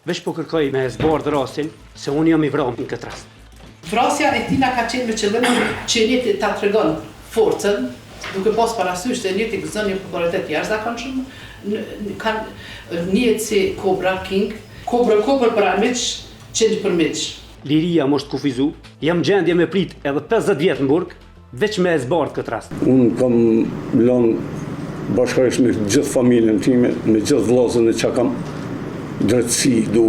Veç po kërkoj me zbardh rastin se unë jam i vramë në këtë rast. Vrasja e tina ka qenë me qëllim që njëti ta tregon forcën, duke pas parasysh se njëti gëzon një popularitet jashtëzakonshëm, kanë njihet si Cobra King, Cobra për armiq, qenë për miq. Liria më është kufizu, jam gjendje me prit edhe 50 vjetë në burg, veç me zbardh këtë rast. Unë kam lënë bashkërisht me gjithë familjen time, me gjithë vllazën e që kam drejtësi du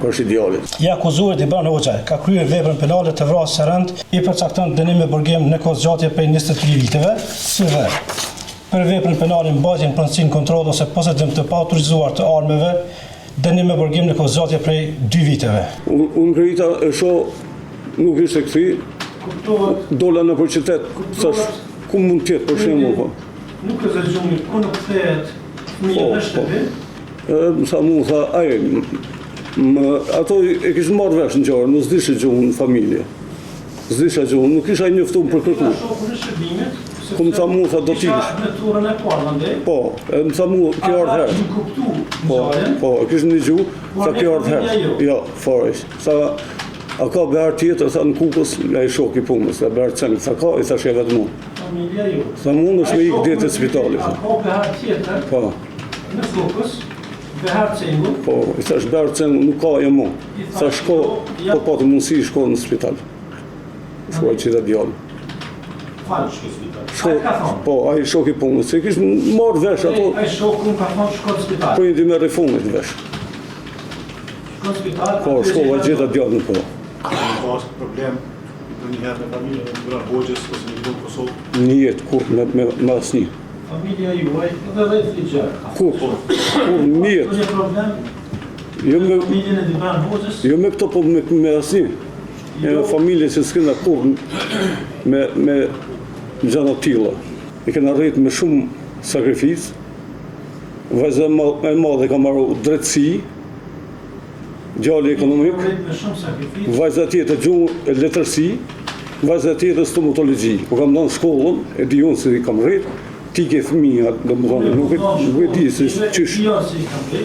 është idealit. I akuzuar Dibran Hoxha ka kryer veprën penale të vrasjes së rënd, i përcakton dënim me burgim në kohë zgjatje prej 23 viteve, s.v. Për veprën penale mbajtje në pronësinë kontroll ose posedim të paautorizuar të armëve, dënim me burgim në kohë zgjatje prej 2 viteve. Unë krejta e shoh nuk ishte këthi, dola në për qytet, thash, ku mund tjetë për shembull po. Nuk e zgjoni, ku nuk kthehet fëmia në shtëpi? Sa mu tha, ato e kishë marrë vesh në qarë, nuk s'dishe gjuhën në familje. S'dishe gjuhën, nuk isha njëftuar për kërku. Ku më tha mu, tha do t'ish. Në turën e parë, ndaj? Po, më tha mu, kjo ardhë herë. Po, e kishë një gjuhë, tha kjo ardhë herë. Ja, faresh. Sa, a ka behar tjetër, tha në Kukës, e i shoki punës, e behar cengë, tha ka, i tha sheve të mu. Familja ju. Tha mu në shme ikë djetë të spitali. A ka behar tjetër? Po. Në Kukës? Behar cengu? Po, i thash behar cengu, nuk ka e mu. Tha shko, po pati mundësi shko në spital. Shko e qita djallë. Falë shko spital? A i ka thonë? Po, a i shoki punës, se kishë marrë vesh ato. A i shoku ka thonë shko në spital? Po i di me refunit vesh. Shko në spital? Po, shko e gjitha djallë në po. Ka pas problem për njëherë me familje në Dibran Hoxhës ose në Lëndë Kosovë? Një jetë kur me asni. Familja juaj edhe dhe fligjër. Kur një jetë. Një problem familjen e Dibran Hoxhës? Jo me këto, po me asni. E familje që s'kena kur me gjana tilla. E kena rritë me shumë sakrificë. Vajza e madhe ka marru drejtësi, djali ekonomik, vajza tjetër gjuhë e letërsi, vajza tjetër stomatologji. Po kam dhënë shkollën, e di unë se i kam rritë, ti ke fëmija, do më thonë, nuk e di se qysh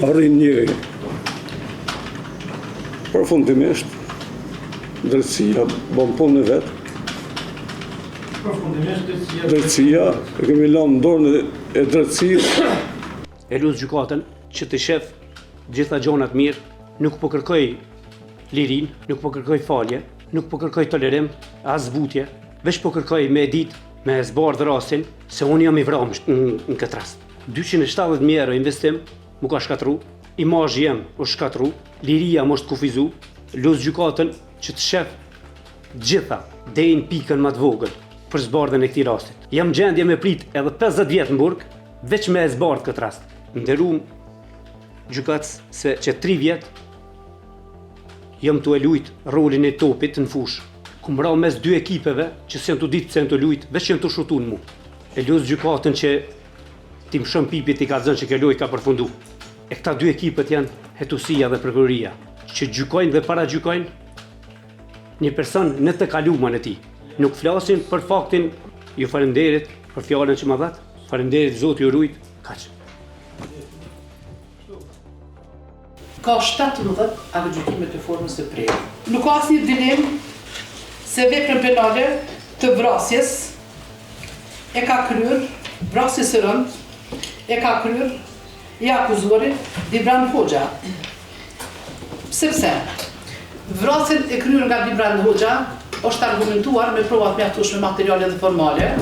arrin njëri. Përfundimisht, drejtësia, bëm punë në vetë. Drejtësia, e kemi lanë në dorën e drejtësisë. E lusë gjykatën që të shef gjitha gjonat mirë, nuk po kërkoj lirin, nuk po kërkoj falje, nuk po kërkoj tolerim, as zbutje, veç po kërkoj me ditë, me zbardh rastin, se unë jam i vramë në këtë rast. 270.000 euro investim, mu ka shkatru, imazhi jem është shkatru, liria më është kufizu, lusë gjykatën që të shef gjitha, dejnë pikën më të vogël për zbardhën e këtij rastit. Jam gjendje me prit edhe 50 vjetë në burg, veç me zbardh këtë rast. Nderuam gjykatës se që 3 vjetë jam të e lujt rolin e topit në fushë. Ku mra mes 2 ekipeve që s'janë të ditë se janë të lujt, veç që janë të shutun mu. E lusë gjykatën që ti më shëm pipit i ka zënë që kjo lojt ka përfundu. E këta 2 ekipet janë hetusia dhe prokuroria, që gjykojnë dhe para gjykojnë një person në të kaluman e tij. Nuk flasin për faktin, ju falenderit për fjalën që më dhat, falenderit Zoti ju rujt, kaq. Ka 17 aktgjykime të formës së prerë. Nuk ka asnjë dilemë se veprën penale të vrasjes e ka kryer, vrasjes së rënd e ka kryer i akuzuari Dibran Hoxha. Sepse vrasjen e kryer nga Dibran Hoxha është argumentuar me prova të mjaftueshme materiale dhe formale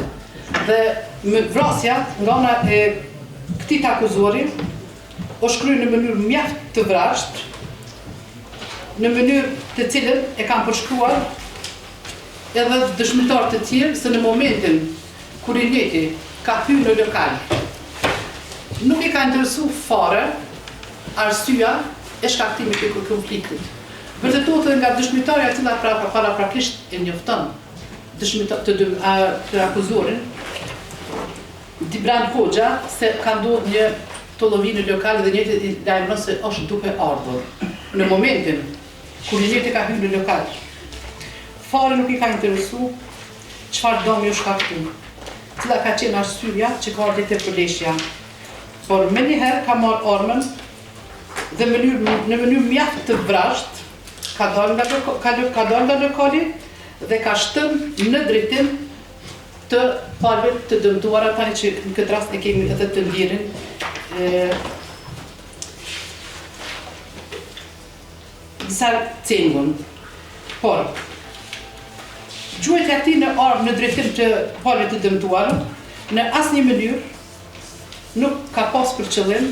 dhe me vrasja nga ana e këtij të akuzuari është kryer në mënyrë mjaft të vrasht, në mënyrë të cilën e kanë përshkruar edhe dëshmitar të tjerë se në momentin kur i njëjti ka hyrë në lokal, nuk i ka interesu fare arsyeja e shkaktimit të konfliktit. Vërtetohet nga dëshmitarja e cila paraprakisht e njofton të akuzuarin Dibran Hoxha se ka ndodhur një tollovinë lokale dhe njëti i lajmëron se është duke ardhur. Në momentin kur njëti ka hyrë në lokal, fare nuk i ka interesu çfarë dëmi u shkaktu, cila ka qenë arsyeja që ka ardhur te përleshja. Por menjëherë ka marrë armën dhe në mënyrë mjaft të vrasht, ka dalë nga lokali dhe ka shtën në drejtim të palëve të dëmtuara, tani që në këtë rast e kemi edhe të ndirin Sar Cengun. Por, gjuhët e ati në drejtim të palëve të dëmtuara, në asnjë mënyrë nuk ka pas për qëllim,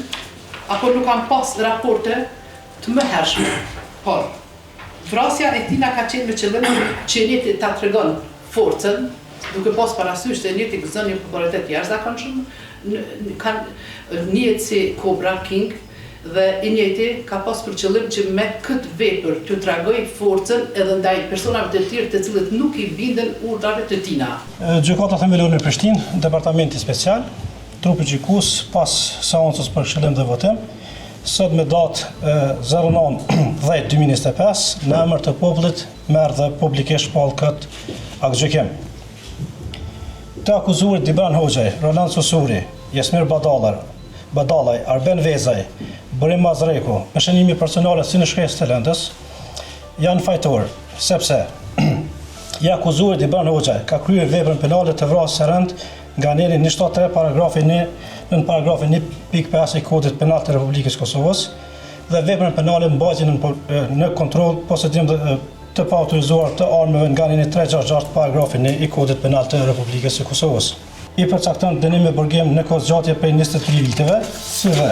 apo nuk kam pas raporte të mëhershme. Por, vrasja e tina ka qenë me qëllim që njëti ta tregon forcën, duke pas parasysh se njëti gëzën një popularitet jashtëzakonshëm, kanë njëtë si Cobra King, dhe i njëti ka pas për qëllim që me këtë vepër të tragoj forcën edhe ndaj personave të tjerë të cilët nuk i binden urdhrave të tina. Gjykata themelore në Prishtinë, Departamenti Special, trupi gjykues pas seancës për shëllim dhe votim, sot me datë 09/10/2025, në emër të popullit merr dhe publikisht shpall këtë aktgjykim. Të akuzuarit Dibran Hoxhaj, Roland Susuri, Jesmir Badallaj, Arben Vezaj, Burim Mazreku, në shënimi personale si në shkresë të lëndës, janë fajtor, sepse i akuzuarit Dibran Hoxhaj ka kryer veprën penale të vrasjes së rënd nga anëri 173 paragrafi 1 në paragrafin 1.5 i Kodit Penal të Republikës Kosovës dhe veprën penale mbajtje në kontroll posedim të paautorizuar të armëve nga anëri 366 paragrafi 1 i Kodit Penal të Republikës së Kosovës. I përcakton dënim me burgim në kohë zgjatje prej 23 viteve, si dhe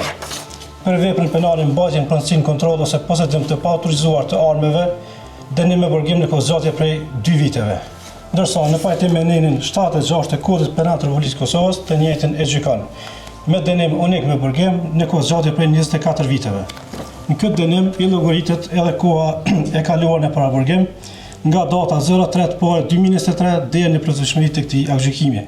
për veprën penale mbajtje në pronësinë kontroll ose posedim të paautorizuar të armëve, dënim me burgim në kohë zgjatje prej 2 viteve. Ndërsa në pajtim me nenin 76 të Kodit Penal të Republikës Kosovës, të njëjtin e gjykon me dënim unik me burgim në kohë zgjatje prej 24 viteve. Në këtë dënim i llogaritet edhe koha e kaluar në paraburgim nga data 03/2023 deri në plotësishmëri të këtij aktgjykimi.